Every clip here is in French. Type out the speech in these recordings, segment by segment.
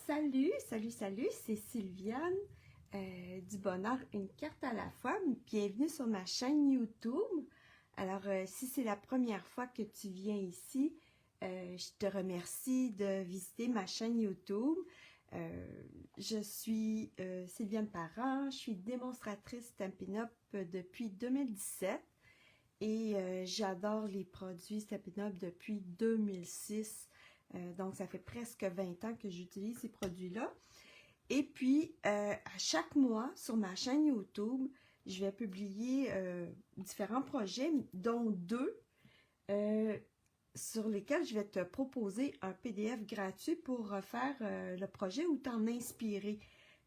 Salut, c'est Sylviane du Bonheur, une carte à la fois. Bienvenue sur ma chaîne YouTube. Alors, si c'est la première fois que tu viens ici, je te remercie de visiter ma chaîne YouTube. Je suis Sylviane Parent, je suis démonstratrice Stampin' Up depuis 2017 et j'adore les produits Stampin' Up depuis 2006. Donc, ça fait presque 20 ans que j'utilise ces produits-là. Et puis, à chaque mois, sur ma chaîne YouTube, je vais publier différents projets, dont deux, sur lesquels je vais te proposer un PDF gratuit pour refaire le projet ou t'en inspirer.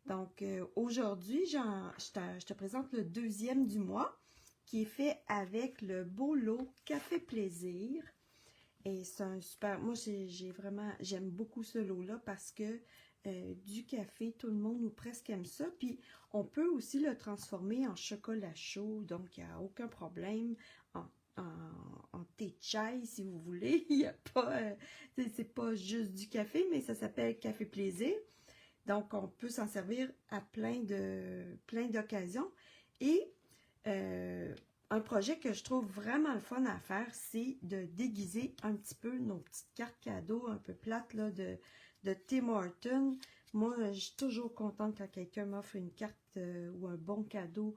Donc, aujourd'hui, je te présente le deuxième du mois, qui est fait avec le beau lot Café Plaisir. Et c'est un super... Moi, j'aime beaucoup ce lot-là parce que du café, tout le monde ou presque aime ça. Puis, on peut aussi le transformer en chocolat chaud, donc il n'y a aucun problème. En thé de chai, si vous voulez. Il y a pas... c'est pas juste du café, mais ça s'appelle Café Plaisir. Donc, on peut s'en servir à plein d'occasions. Et... un projet que je trouve vraiment le fun à faire, c'est de déguiser un petit peu nos petites cartes cadeaux un peu plates là, de Tim Hortons. Moi, je suis toujours contente quand quelqu'un m'offre une carte ou un bon cadeau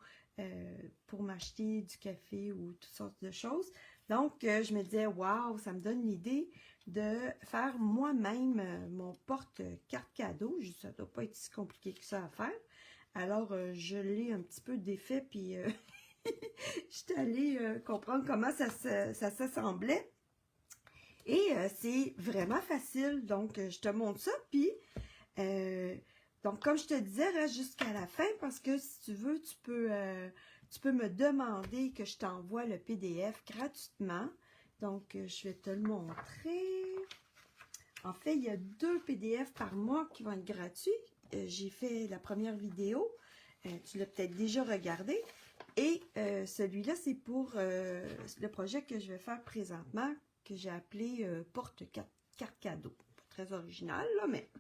pour m'acheter du café ou toutes sortes de choses. Donc, je me disais, waouh, ça me donne l'idée de faire moi-même mon porte-carte cadeau. Ça ne doit pas être si compliqué que ça à faire. Alors, je l'ai un petit peu défait, puis... je suis allée comprendre comment ça s'assemblait. Et c'est vraiment facile. Donc, je te montre ça. Puis, donc, comme je te disais, reste jusqu'à la fin parce que si tu veux, tu peux me demander que je t'envoie le PDF gratuitement. Donc, je vais te le montrer. En fait, il y a 2 PDF par mois qui vont être gratuits. J'ai fait la première vidéo. Tu l'as peut-être déjà regardé. Et celui-là, c'est pour le projet que je vais faire présentement, que j'ai appelé porte-carte cadeau. Très original, là, mais...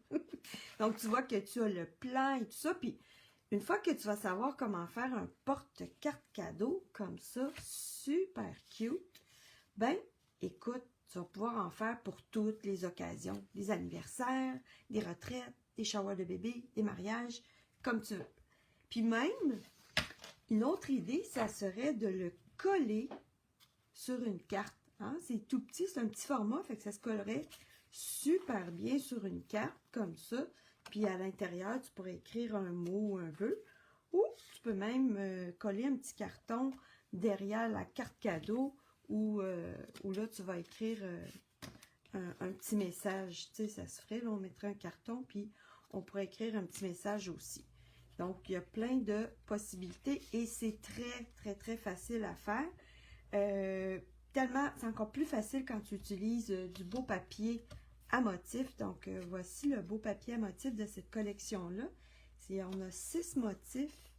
Donc, tu vois que tu as le plan et tout ça. Puis, une fois que tu vas savoir comment faire un porte-carte cadeau, comme ça, super cute, ben, écoute, tu vas pouvoir en faire pour toutes les occasions. Des anniversaires, des retraites, des showers de bébé, des mariages, comme tu veux. Puis même... Une autre idée, ça serait de le coller sur une carte. Hein? C'est tout petit, c'est un petit format, fait que ça se collerait super bien sur une carte, comme ça. Puis à l'intérieur, tu pourrais écrire un mot ou un vœu. Ou tu peux même coller un petit carton derrière la carte cadeau où là, tu vas écrire un petit message. Tu sais, ça se ferait, là, on mettrait un carton, puis on pourrait écrire un petit message aussi. Donc, il y a plein de possibilités et c'est très facile à faire. Tellement, c'est encore plus facile quand tu utilises du beau papier à motifs. Donc, voici le beau papier à motifs de cette collection-là. On a 6 motifs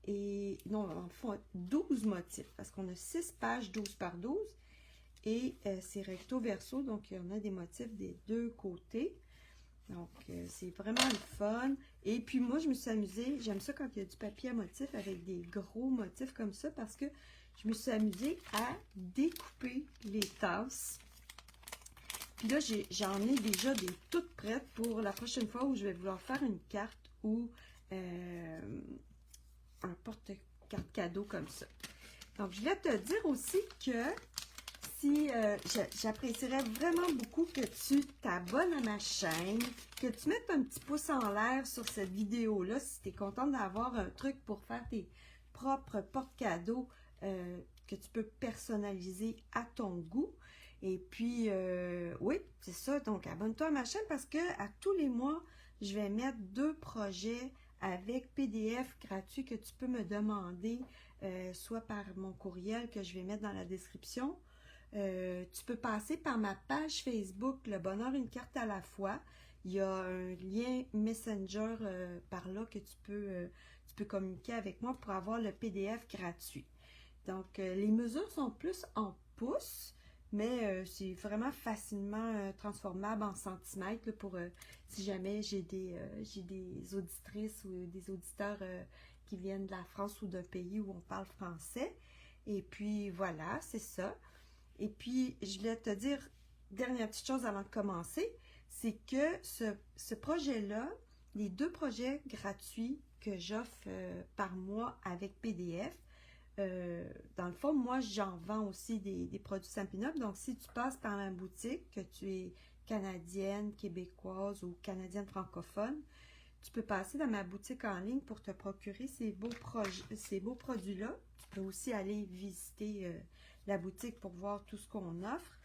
et, non, en fait, 12 motifs parce qu'on a 6 pages 12 par 12 et c'est recto verso, donc il y en a des motifs des deux côtés. Donc, c'est vraiment le fun. Et puis, moi, je me suis amusée. J'aime ça quand il y a du papier à motifs avec des gros motifs comme ça parce que je me suis amusée à découper les tasses. Puis là, j'en ai déjà des toutes prêtes pour la prochaine fois où je vais vouloir faire une carte ou un porte-carte cadeau comme ça. Donc, je voulais te dire aussi que si j'apprécierais vraiment beaucoup que tu t'abonnes à ma chaîne, que tu mettes un petit pouce en l'air sur cette vidéo-là si tu es contente d'avoir un truc pour faire tes propres porte-cadeaux que tu peux personnaliser à ton goût. Et puis, oui, c'est ça. Donc, abonne-toi à ma chaîne parce que à tous les mois, je vais mettre 2 projets avec PDF gratuit que tu peux me demander, soit par mon courriel que je vais mettre dans la description. Tu peux passer par ma page Facebook, Le Bonheur, une carte à la fois. Il y a un lien Messenger par là que tu peux communiquer avec moi pour avoir le PDF gratuit. Donc, les mesures sont plus en pouces. mais c'est vraiment facilement transformable en centimètres là, pour si jamais j'ai des auditrices ou des auditeurs qui viennent de la France ou d'un pays où on parle français. Et puis voilà, c'est ça. Et puis, je voulais te dire, dernière petite chose avant de commencer, c'est que ce projet-là, les 2 projets gratuits que j'offre par mois avec PDF, dans le fond, moi, j'en vends aussi des produits Stampin' Up. Donc, si tu passes par ma boutique, que tu es canadienne, québécoise ou canadienne francophone, tu peux passer dans ma boutique en ligne pour te procurer ces beaux produits-là. Tu peux aussi aller visiter la boutique pour voir tout ce qu'on offre.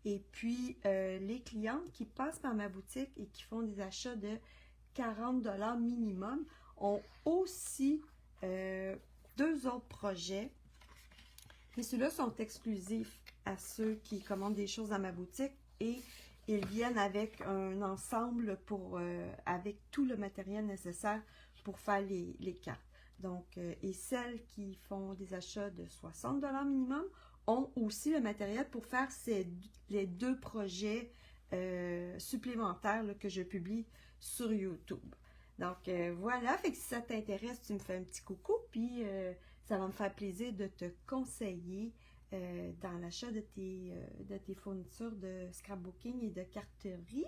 Et puis, les clientes qui passent par ma boutique et qui font des achats de 40 $ minimum ont aussi 2 autres projets. Mais ceux-là sont exclusifs à ceux qui commandent des choses dans ma boutique et ils viennent avec un ensemble avec tout le matériel nécessaire pour faire les cartes. Donc, et celles qui font des achats de 60 $ minimum ont aussi le matériel pour faire les 2 projets supplémentaires là, que je publie sur YouTube. Donc, voilà, fait que si ça t'intéresse, tu me fais un petit coucou, puis ça va me faire plaisir de te conseiller dans l'achat de tes fournitures de scrapbooking et de carterie.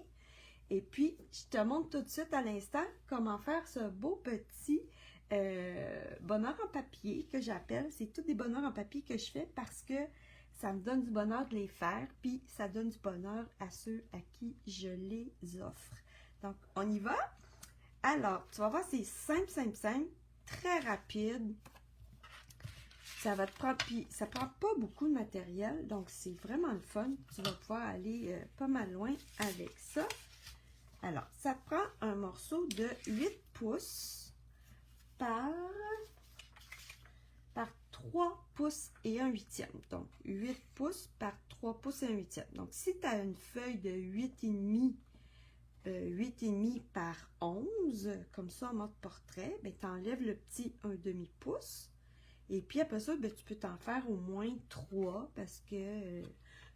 Et puis, je te montre tout de suite à l'instant comment faire ce beau petit bonheur en papier que j'appelle. C'est tous des bonheurs en papier que je fais parce que ça me donne du bonheur de les faire, puis ça donne du bonheur à ceux à qui je les offre. Donc, on y va? Alors, tu vas voir, c'est simple, simple, simple, très rapide. Ça va te prendre, puis ça prend pas beaucoup de matériel, donc c'est vraiment le fun. Tu vas pouvoir aller pas mal loin avec ça. Alors, ça te prend un morceau de 8 pouces par 3 pouces et 1/8. Donc, 8 pouces par 3 pouces et 1/8. Donc, si tu as une feuille de 8,5 par 11, comme ça en mode portrait, ben, tu enlèves le petit 1/2 pouce. Et puis après ça, ben, tu peux t'en faire au moins 3 parce que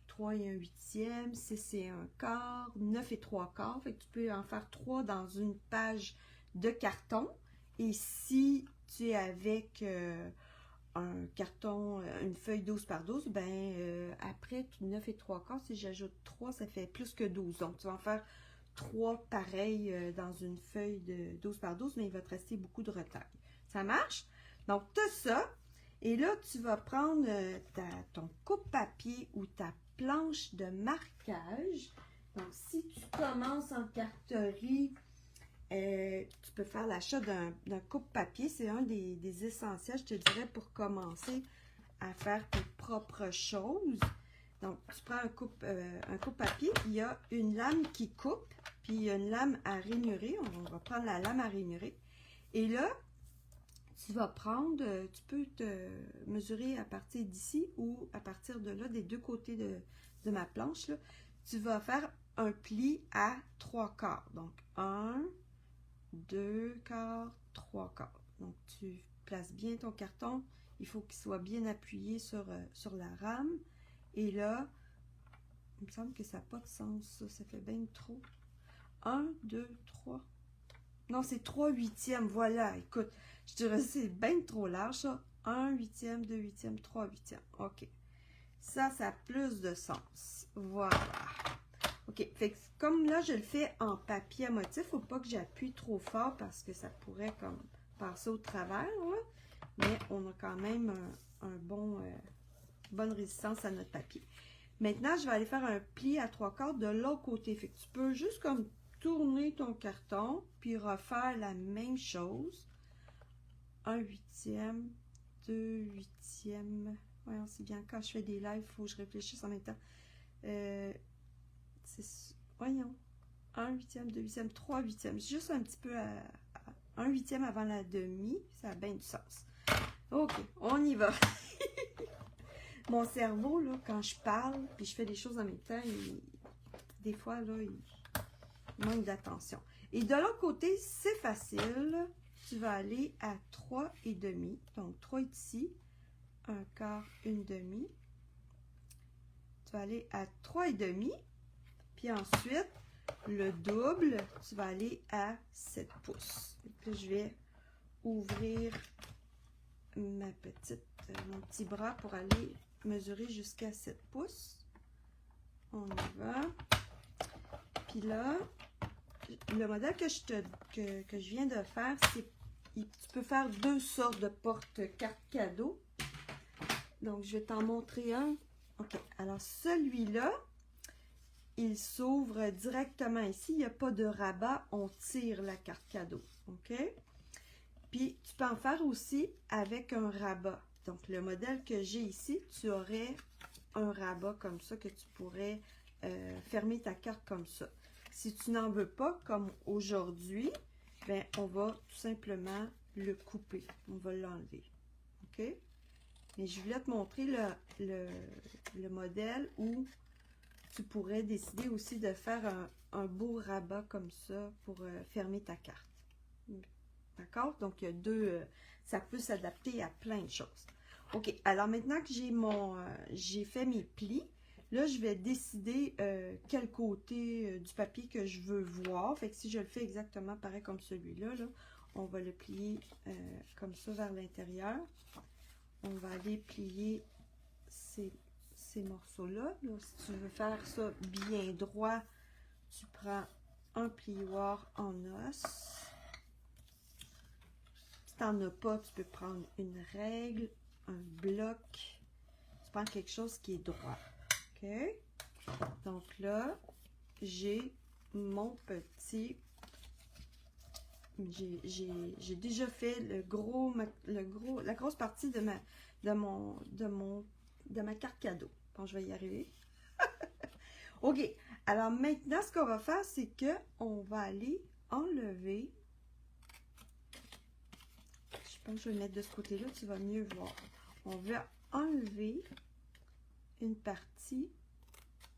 3 et 1/8, 6 et 1/4, 9 et 3/4. Fait que tu peux en faire 3 dans une page de carton. Et si tu es avec un carton, une feuille 12 par 12, ben après 9 et 3/4, si j'ajoute 3, ça fait plus que 12. Donc tu vas en faire 3 pareils dans une feuille de 12 par 12, mais il va te rester beaucoup de retail. Ça marche? Donc tu as ça. Et là, tu vas prendre ton coupe-papier ou ta planche de marquage. Donc, si tu commences en carterie, tu peux faire l'achat d'un coupe-papier. C'est un des essentiels, je te dirais, pour commencer à faire tes propres choses. Donc, tu prends un coupe-papier. Il y a une lame qui coupe, puis il y a une lame à rainurer. On va prendre la lame à rainurer. Et là, tu vas prendre, tu peux te mesurer à partir d'ici ou à partir de là, des 2 côtés de ma planche, là, tu vas faire un pli à 3/4. Donc, 1, 2/4, 3/4. Donc, tu places bien ton carton. Il faut qu'il soit bien appuyé sur la rame. Et là, il me semble que ça n'a pas de sens, ça fait bien trop. 1, 2, 3. Non, c'est 3/8. Voilà, écoute, je dirais c'est bien trop large, ça. 1/8, 2/8, 3/8. OK. Ça a plus de sens. Voilà. OK. Fait que comme là, je le fais en papier à motif, faut pas que j'appuie trop fort parce que ça pourrait comme passer au travers, là. Mais on a quand même bonne résistance à notre papier. Maintenant, je vais aller faire un pli à 3/4 de l'autre côté. Fait que tu peux juste comme tourner ton carton, puis refaire la même chose. 1/8, 2/8. Voyons, c'est bien, quand je fais des lives, il faut que je réfléchisse en même temps. Voyons. 1/8, 2/8, 3/8. Juste un petit peu à 1/8 avant la demi. Ça a bien du sens. OK, on y va. Mon cerveau, là, quand je parle, puis je fais des choses en même temps, des fois, là, il manque d'attention. Et de l'autre côté, c'est facile. Tu vas aller à 3,5. Donc, 3 ici, 1/4, 1/2. tu vas aller à 3,5. Puis ensuite, le double, tu vas aller à 7 pouces. Et puis je vais ouvrir mon petit bras pour aller mesurer jusqu'à 7 pouces. On y va. Puis là, le modèle que je viens de faire, c'est tu peux faire deux sortes de porte-cartes cadeaux. Donc, je vais t'en montrer un. OK. Alors, celui-là, il s'ouvre directement ici. Il n'y a pas de rabat. On tire la carte cadeau. OK? Puis, tu peux en faire aussi avec un rabat. Donc, le modèle que j'ai ici, tu aurais un rabat comme ça que tu pourrais fermer ta carte comme ça. Si tu n'en veux pas, comme aujourd'hui, ben, on va tout simplement le couper. On va l'enlever. OK? Mais je voulais te montrer le modèle où tu pourrais décider aussi de faire un beau rabat comme ça pour fermer ta carte. D'accord? Donc, il y a deux, ça peut s'adapter à plein de choses. OK, alors maintenant que j'ai fait mes plis, là, je vais décider quel côté du papier que je veux voir. Fait que si je le fais exactement pareil comme celui-là, là, on va le plier comme ça vers l'intérieur. On va aller plier ces morceaux-là. Si tu veux faire ça bien droit, tu prends un plioir en os. Si tu n'en as pas, tu peux prendre une règle, un bloc. Tu prends quelque chose qui est droit. OK? Donc là, j'ai mon petit... J'ai déjà fait la grosse partie de ma carte cadeau. Bon, je vais y arriver. OK. Alors maintenant, ce qu'on va faire, c'est que on va aller enlever. Je pense que je vais le mettre de ce côté-là, tu vas mieux voir. On va enlever une partie.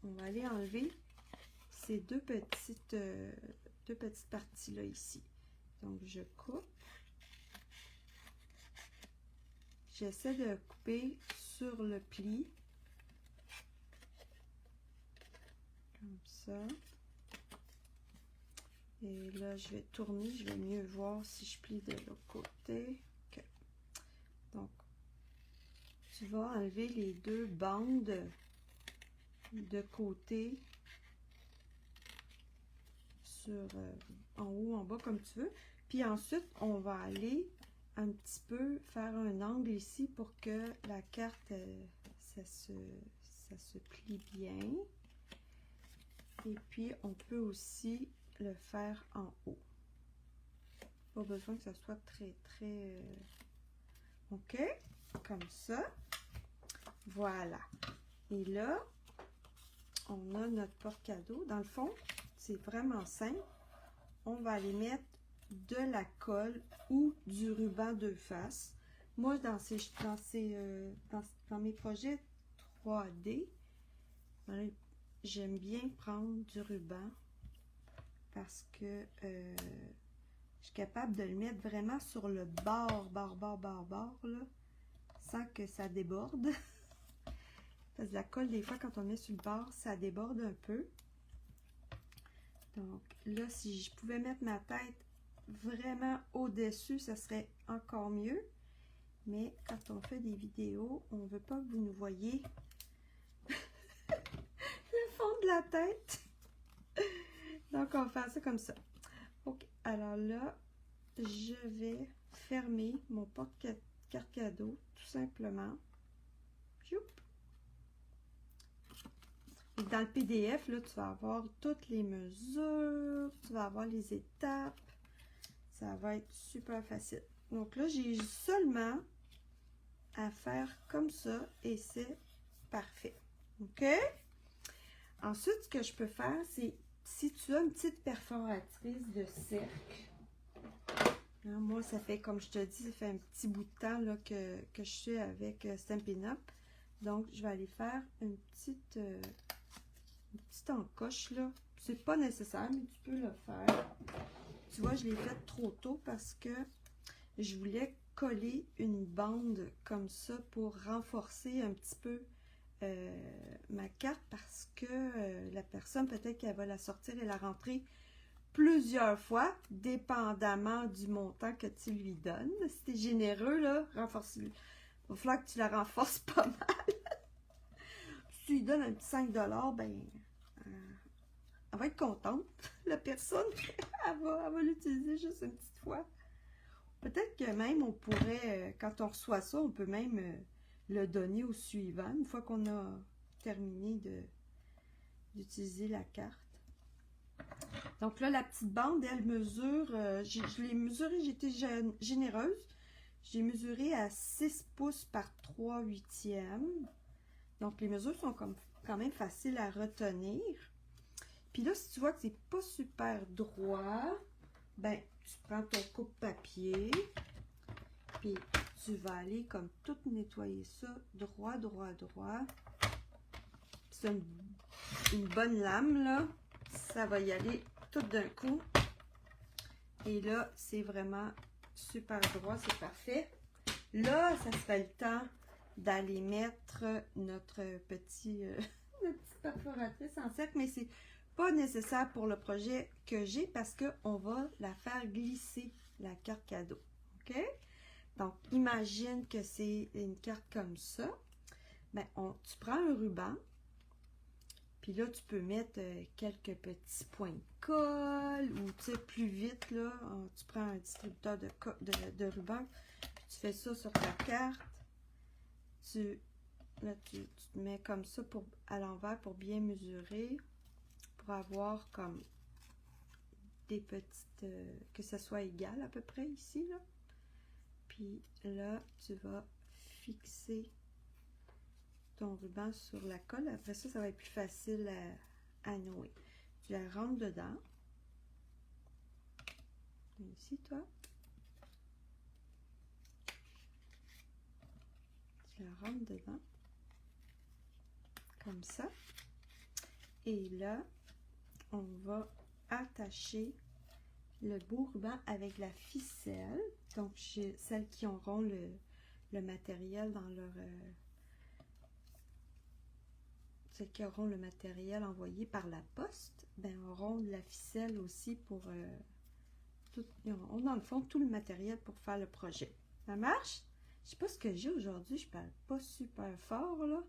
On va aller enlever ces deux petites parties-là ici. Donc, je coupe. J'essaie de couper sur le pli. Comme ça. Et là, je vais tourner. Je vais mieux voir si je plie de l'autre côté. Okay. Donc, tu vas enlever les deux bandes de côté sur en haut, en bas, comme tu veux. Puis ensuite, on va aller un petit peu faire un angle ici pour que la carte, ça se plie bien. Et puis, on peut aussi le faire en haut. Pas besoin que ça soit très... OK? Comme ça. Voilà. Et là, on a notre porte-cadeau. Dans le fond, c'est vraiment simple. On va aller mettre de la colle ou du ruban deux faces. Moi, dans mes projets 3D, j'aime bien prendre du ruban parce que je suis capable de le mettre vraiment sur le bord, là, sans que ça déborde. Parce que la colle, des fois, quand on met sur le bord, ça déborde un peu. Donc là, si je pouvais mettre ma tête vraiment au-dessus, ça serait encore mieux. Mais quand on fait des vidéos, on ne veut pas que vous nous voyez le fond de la tête. Donc, on va faire ça comme ça. OK. Alors là, je vais fermer mon porte-carte cadeau, tout simplement. Et dans le PDF, là, tu vas avoir toutes les mesures, tu vas avoir les étapes. Ça va être super facile. Donc là, j'ai seulement à faire comme ça et c'est parfait. OK? Ensuite, ce que je peux faire, c'est si tu as une petite perforatrice de cercle. Hein, moi, ça fait, comme je te dis, ça fait un petit bout de temps là, que je suis avec Stampin' Up. Donc, je vais aller faire une petite encoche là. C'est pas nécessaire, mais tu peux le faire. Tu vois, je l'ai fait trop tôt parce que je voulais coller une bande comme ça pour renforcer un petit peu ma carte parce que la personne, peut-être qu'elle va la sortir et la rentrer plusieurs fois, dépendamment du montant que tu lui donnes. Si tu es généreux, là, renforce. Il va falloir que tu la renforces pas mal. Si tu lui donnes un petit 5 ben, elle va être contente. La personne, elle va l'utiliser juste une petite fois. Peut-être que même on pourrait, quand on reçoit ça, on peut même le donner au suivant, une fois qu'on a terminé d'utiliser la carte. Donc là, la petite bande, elle mesure, je l'ai mesurée, j'étais généreuse. J'ai mesuré à 6 pouces par 3/8. Donc les mesures sont quand même faciles à retenir. Puis là, si tu vois que c'est pas super droit, ben, tu prends ton coupe-papier, puis tu vas aller comme tout nettoyer ça, droit, droit, droit. C'est une bonne lame, là. Ça va y aller tout d'un coup. Et là, c'est vraiment super droit, c'est parfait. Là, ça serait le temps d'aller mettre notre petite perforatrice en cercle, mais c'est pas nécessaire pour le projet que j'ai parce qu'on va la faire glisser, la carte cadeau. OK? Donc, imagine que c'est une carte comme ça. Ben, tu prends un ruban, puis là, tu peux mettre quelques petits points de colle ou, tu sais, plus vite, là, tu prends un distributeur de ruban, puis tu fais ça sur ta carte. Là, tu te mets comme ça à l'envers pour bien mesurer, pour avoir comme des petites, que ça soit égal à peu près ici, là. Puis là, tu vas fixer ton ruban sur la colle. Après ça, ça va être plus facile à nouer. Tu la rentres dedans. Ici, toi. Tu la rentres dedans. Comme ça. Et là, on va attacher le beau ruban avec la ficelle. Donc, celles qui auront le matériel dans leur... celles qui auront le matériel envoyé par la poste, ben, auront de la ficelle aussi pour... on a dans le fond tout le matériel pour faire le projet. Ça marche? Je sais pas ce que j'ai aujourd'hui, je parle pas super fort, là.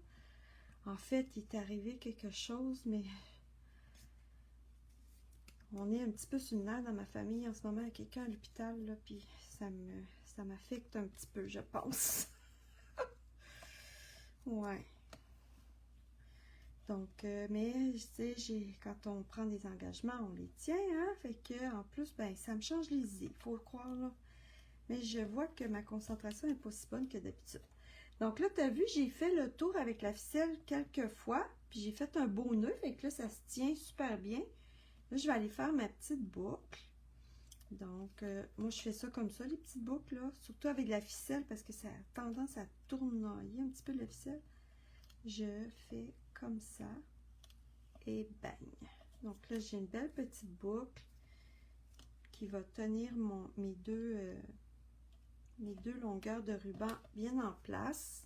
En fait, il est arrivé quelque chose, mais... On est un petit peu sur une nerf dans ma famille en ce moment, il y a quelqu'un à l'hôpital, là, puis ça m'affecte un petit peu, je pense. Ouais. Donc, mais, tu sais, quand on prend des engagements, on les tient, hein, fait que, en plus, ben, ça me change les idées, il faut le croire, là. Mais je vois que ma concentration n'est pas si bonne que d'habitude. Donc là, tu as vu, j'ai fait le tour avec la ficelle quelques fois, puis j'ai fait un beau nœud, fait que là, ça se tient super bien. Là, je vais aller faire ma petite boucle. Donc, moi, je fais ça comme ça, les petites boucles, là. Surtout avec la ficelle, parce que ça a tendance à tournoyer un petit peu la ficelle. Je fais comme ça. Et bang! Donc là, j'ai une belle petite boucle qui va tenir mes deux longueurs de ruban bien en place.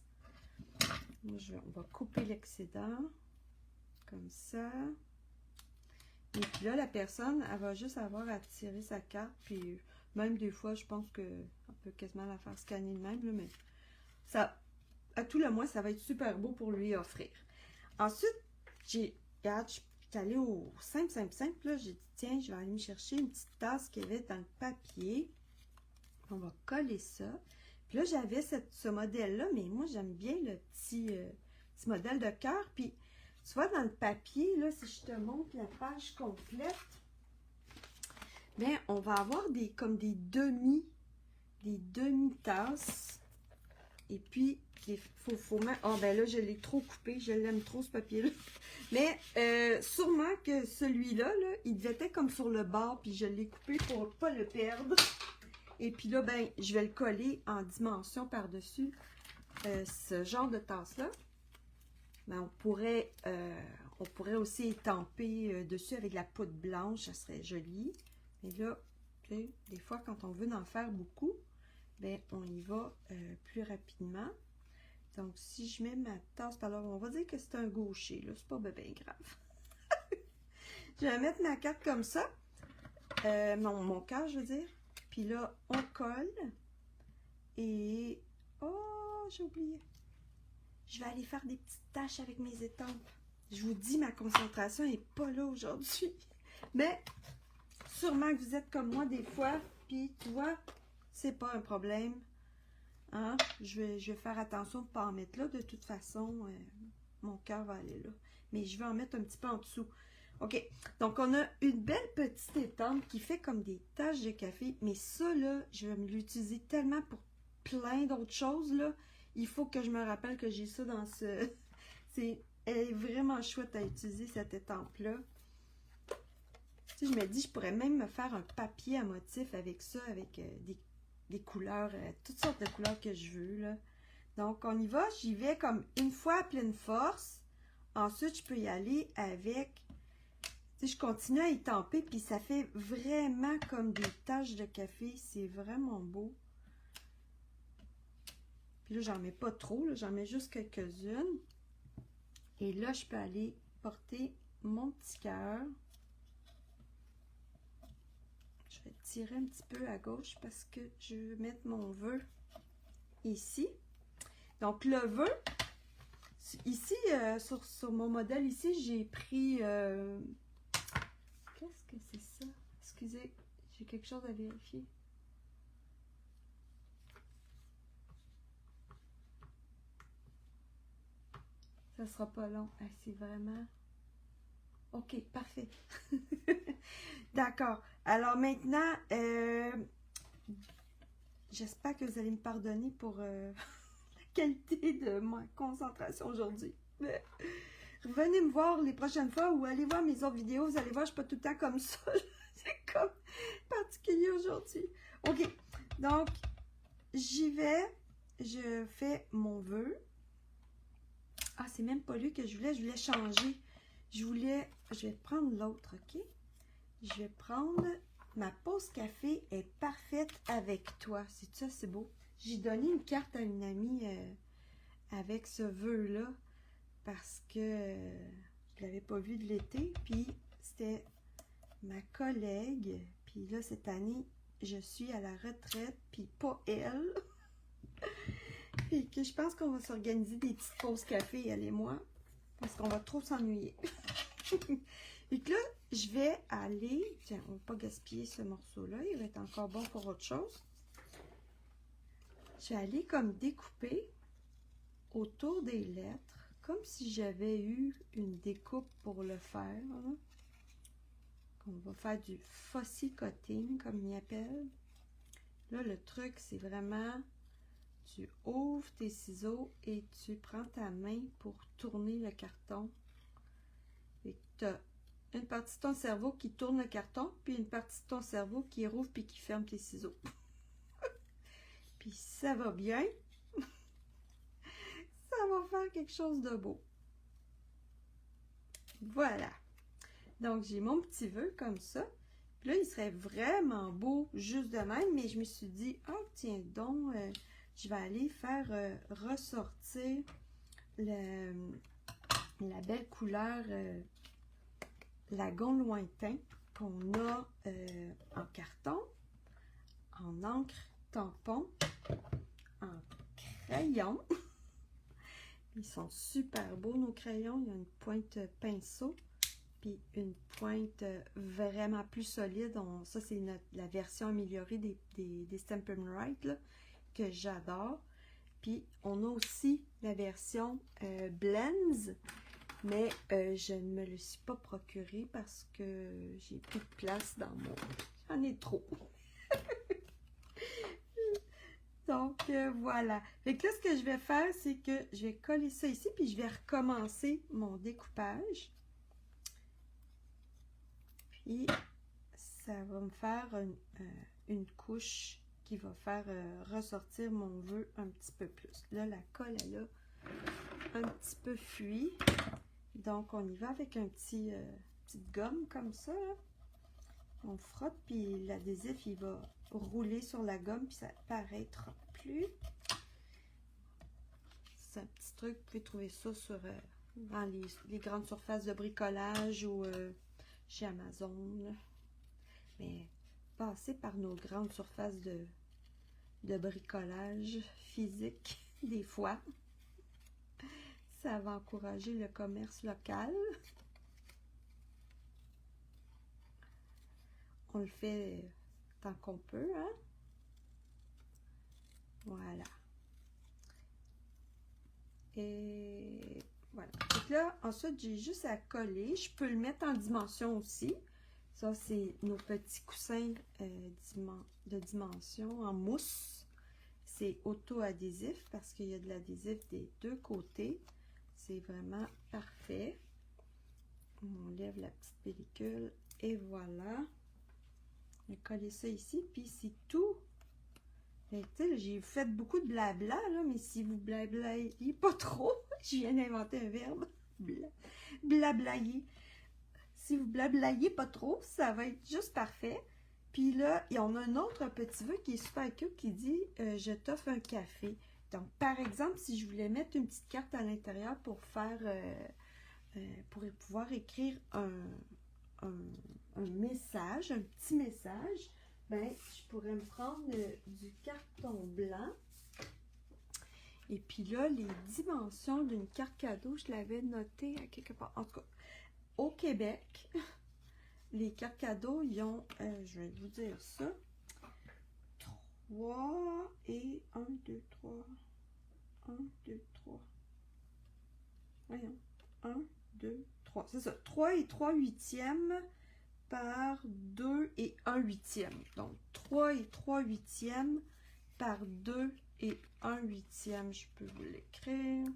Moi, on va couper l'excédent. Comme ça. Et puis là, la personne, elle va juste avoir à tirer sa carte. Puis même des fois, je pense qu'on peut quasiment la faire scanner de même. Là, mais ça, à tout le moins, ça va être super beau pour lui offrir. Ensuite, regarde, je suis allée au simple. Là, j'ai dit, tiens, je vais aller me chercher une petite tasse qu'il y avait dans le papier. On va coller ça. Puis là, j'avais ce modèle-là, mais moi, j'aime bien le petit modèle de cœur. Puis, tu vois, dans le papier, là, si je te montre la page complète, bien, on va avoir comme des demi-tasses. Et puis, il faut mettre... Oh, ben là, je l'ai trop coupé. Je l'aime trop, ce papier-là. Mais, sûrement que celui-là, là, il devait être comme sur le bord, puis je l'ai coupé pour ne pas le perdre. Et puis là, ben, je vais le coller en dimension par-dessus ce genre de tasse-là. Ben, on pourrait aussi étamper dessus avec de la poudre blanche, ça serait joli. Mais là, des fois, quand on veut en faire beaucoup, ben, on y va plus rapidement. Donc, si je mets ma tasse par là, on va dire que c'est un gaucher, là. C'est pas bien grave. Je vais mettre ma carte comme ça. Mon cœur, je veux dire. Puis là, on colle. Et... Oh, j'ai oublié. Je vais aller faire des petites taches avec mes étampes. Je vous dis, ma concentration n'est pas là aujourd'hui. Mais, sûrement que vous êtes comme moi des fois. Puis, tu vois, c'est pas un problème. Hein? Je vais faire attention de ne pas en mettre là. De toute façon, mon cœur va aller là. Mais je vais en mettre un petit peu en dessous. OK. Donc, on a une belle petite étampe qui fait comme des taches de café. Mais ça, là, je vais me l'utiliser tellement pour plein d'autres choses, là. Il faut que je me rappelle que j'ai ça dans ce... Elle est vraiment chouette à utiliser, cette étampe-là. Tu sais, je me dis, je pourrais même me faire un papier à motif avec ça, avec des couleurs, toutes sortes de couleurs que je veux, là. Donc, on y va. J'y vais comme une fois à pleine force. Ensuite, je peux y aller avec... Tu sais, je continue à étamper, puis ça fait vraiment comme des taches de café. C'est vraiment beau. Puis là, j'en mets pas trop, j'en mets juste quelques-unes. Et là, je peux aller porter mon petit cœur. Je vais tirer un petit peu à gauche parce que je veux mettre mon vœu ici. Donc, le vœu, ici, sur mon modèle ici, j'ai pris... Qu'est-ce que c'est ça? Excusez, j'ai quelque chose à vérifier. Ça sera pas long. Ah, c'est vraiment... OK, parfait. D'accord. Alors maintenant, j'espère que vous allez me pardonner pour la qualité de ma concentration aujourd'hui. Revenez me voir les prochaines fois ou allez voir mes autres vidéos. Vous allez voir, je ne suis pas tout le temps comme ça. C'est comme particulier aujourd'hui. OK. Donc, j'y vais. Je fais mon vœu. Ah, c'est même pas lui que je voulais changer. Je vais prendre l'autre, OK? Je vais prendre ma pause café est parfaite avec toi. C'est ça, c'est beau. J'ai donné une carte à une amie avec ce vœu-là parce que je l'avais pas vu de l'été. Puis c'était ma collègue. Puis là, cette année, je suis à la retraite, puis pas elle. Et que je pense qu'on va s'organiser des petites pauses café, elle et moi, parce qu'on va trop s'ennuyer. Et que là, je vais aller... Tiens, on ne va pas gaspiller ce morceau-là. Il va être encore bon pour autre chose. Je vais aller comme découper autour des lettres, comme si j'avais eu une découpe pour le faire. Hein. On va faire du fussy cutting, comme il appelle. Là, le truc, c'est vraiment... Tu ouvres tes ciseaux et tu prends ta main pour tourner le carton. Et tu as une partie de ton cerveau qui tourne le carton, puis une partie de ton cerveau qui rouvre puis qui ferme tes ciseaux. Puis ça va bien. Ça va faire quelque chose de beau. Voilà. Donc, j'ai mon petit vœu comme ça. Puis là, il serait vraiment beau juste de même, mais je me suis dit, oh, tiens donc... je vais aller faire ressortir la belle couleur lagon lointain qu'on a en carton, en encre tampon, en crayon. Ils sont super beaux, nos crayons. Il y a une pointe pinceau, puis une pointe vraiment plus solide. Ça, c'est la version améliorée des Stampin' Write, là, que j'adore. Puis on a aussi la version Blends, mais je ne me le suis pas procuré parce que j'ai plus de place dans mon... J'en ai trop. Donc voilà. Fait que là, ce que je vais faire, c'est que je vais coller ça ici, puis je vais recommencer mon découpage. Puis ça va me faire une couche qui va faire ressortir mon vœu un petit peu plus. Là, la colle, elle a un petit peu fui. Donc, on y va avec un petite gomme comme ça. Là. On frotte, puis l'adhésif, il va rouler sur la gomme, puis ça paraîtra plus. c'est un petit truc. Vous pouvez trouver ça sur dans les grandes surfaces de bricolage ou chez Amazon. Là. Mais passez par nos grandes surfaces de bricolage physique, des fois. Ça va encourager le commerce local. On le fait tant qu'on peut, hein? Voilà. Et voilà. Donc là, ensuite, j'ai juste à coller. Je peux le mettre en dimension aussi. Ça, c'est nos petits coussins de dimension en mousse. C'est auto-adhésif parce qu'il y a de l'adhésif des deux côtés. C'est vraiment parfait. On lève la petite pellicule et voilà. On va coller ça ici, puis c'est tout. J'ai fait beaucoup de blabla, là, mais si vous blablayez pas trop, je viens d'inventer un verbe, blablayer. Si vous blablayez pas trop, ça va être juste parfait. Puis là, il y en a un autre petit vœu qui est super cute qui dit je t'offre un café. Donc, par exemple, si je voulais mettre une petite carte à l'intérieur pour faire, pour pouvoir écrire un message, un petit message, ben, je pourrais me prendre du carton blanc. Et puis là, les dimensions d'une carte cadeau, je l'avais noté à quelque part. En tout cas, au Québec, les cartes cadeaux, ils ont, je vais vous dire ça, 3 et 1, 2, 3. 1, 2, 3. Voyons. 1, 2, 3. C'est ça. 3 et 3 huitièmes par 2 et 1 huitième. Donc, 3 et 3 huitièmes par 2 et 1 huitième. Je peux vous l'écrire.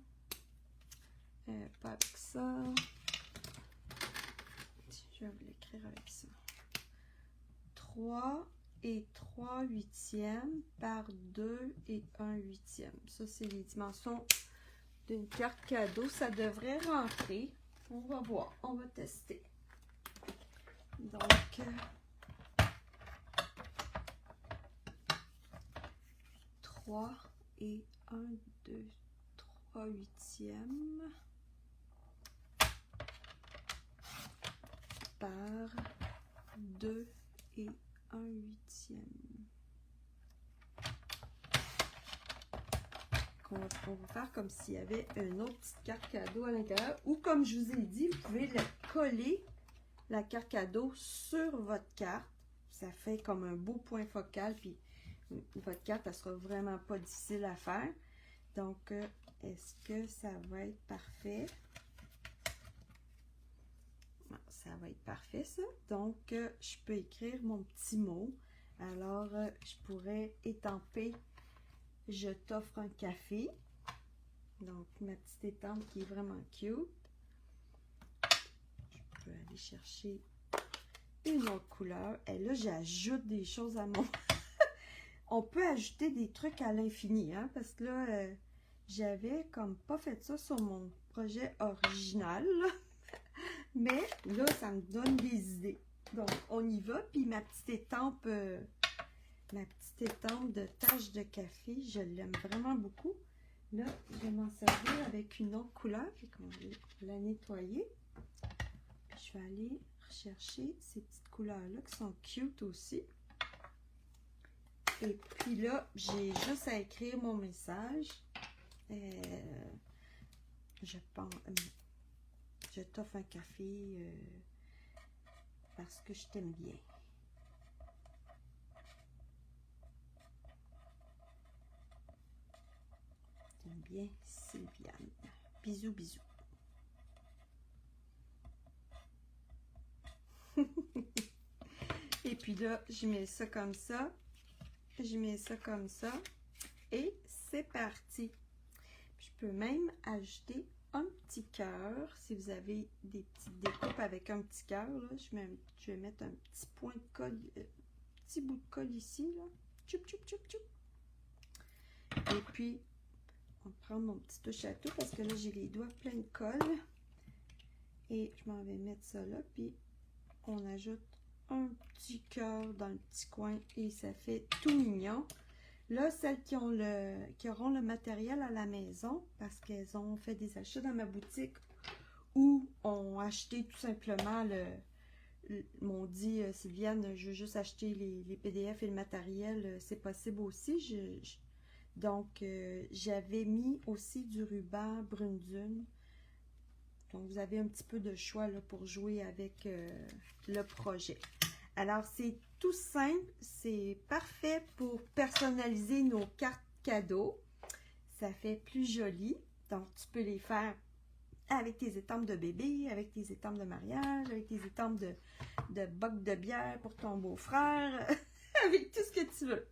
Pas avec ça. Je vais vous l'écrire avec ça. 3 et 3 huitièmes par 2 et 1 huitième. Ça, c'est les dimensions d'une carte cadeau. Ça devrait rentrer. On va voir. On va tester. Donc, 3 et 1, 2, 3 huitièmes par 2 et 1 huitième. On va faire comme s'il y avait une autre petite carte cadeau à l'intérieur. Ou comme je vous ai dit, vous pouvez le coller, la carte cadeau, sur votre carte. Ça fait comme un beau point focal. Puis votre carte, elle sera vraiment pas difficile à faire. Donc, est-ce que ça va être parfait? Ça va être parfait, ça. Donc, je peux écrire mon petit mot. Alors, je pourrais étamper « Je t'offre un café ». Donc, ma petite étampe qui est vraiment cute. Je peux aller chercher une autre couleur. Et là, j'ajoute des choses à mon... On peut ajouter des trucs à l'infini, hein, parce que là, j'avais comme pas fait ça sur mon projet original, là. Mais là, ça me donne des idées. Donc, on y va. Puis ma petite étampe de tache de café, je l'aime vraiment beaucoup. Là, je vais m'en servir avec une autre couleur. Puis on va la nettoyer. Puis je vais aller rechercher ces petites couleurs-là qui sont cute aussi. Et puis là, j'ai juste à écrire mon message. Je pense... Je t'offre un café parce que je t'aime bien. T'aimes bien, Sylviane. Bisous, bisous. Et puis là, je mets ça comme ça. Je mets ça comme ça. Et c'est parti. Je peux même ajouter un petit cœur. Si vous avez des petites découpes avec un petit cœur, je vais mettre un petit point de colle, petit bout de colle ici, là. Tchoup, tchoup, tchoup, tchoup. Et puis, on va prendre mon petit touche à tout parce que là, j'ai les doigts pleins de colle. Et je m'en vais mettre ça là. Puis, on ajoute un petit cœur dans le petit coin et ça fait tout mignon. Là, celles qui auront le matériel à la maison, parce qu'elles ont fait des achats dans ma boutique ou ont acheté tout simplement m'ont dit, Sylviane, je veux juste acheter les PDF et le matériel, c'est possible aussi. Donc, j'avais mis aussi du ruban brune dune. Donc, vous avez un petit peu de choix là, pour jouer avec le projet. Alors, c'est tout simple, c'est parfait pour personnaliser nos cartes cadeaux. Ça fait plus joli. Donc, tu peux les faire avec tes étampes de bébé, avec tes étampes de mariage, avec tes étampes de boc de bière pour ton beau-frère, avec tout ce que tu veux.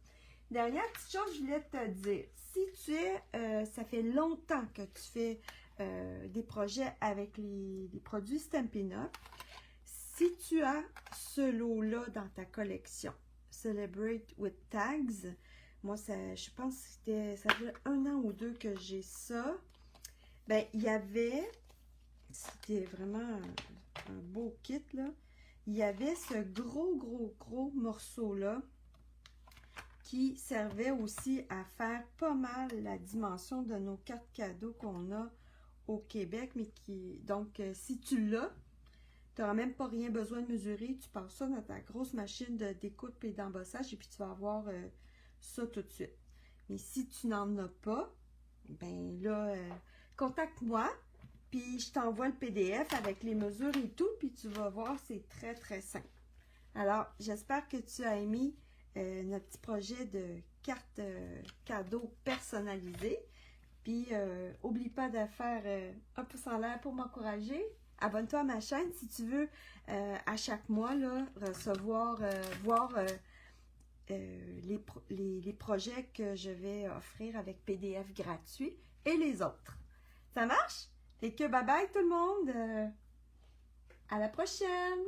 Dernière petite chose, je voulais te dire, si tu es, ça fait longtemps que tu fais des projets avec les produits Stampin' Up, si tu as ce lot-là dans ta collection, Celebrate with Tags, moi, je pense que ça fait 1 an ou 2 que j'ai ça. Ben, il y avait, c'était vraiment un beau kit, là. Il y avait ce gros morceau-là qui servait aussi à faire pas mal la dimension de nos cartes cadeaux qu'on a au Québec, mais donc, si tu l'as, tu n'auras même pas rien besoin de mesurer, tu passes ça dans ta grosse machine de découpe et d'embossage et puis tu vas avoir ça tout de suite. Mais si tu n'en as pas, ben là, contacte-moi, puis je t'envoie le PDF avec les mesures et tout, puis tu vas voir, c'est très simple. Alors, j'espère que tu as aimé notre petit projet de carte cadeau personnalisée. Puis, oublie pas de faire un pouce en l'air pour m'encourager. Abonne-toi à ma chaîne si tu veux à chaque mois là, recevoir, voir les projets que je vais offrir avec PDF gratuit et les autres. Ça marche? Et que bye bye tout le monde! À la prochaine!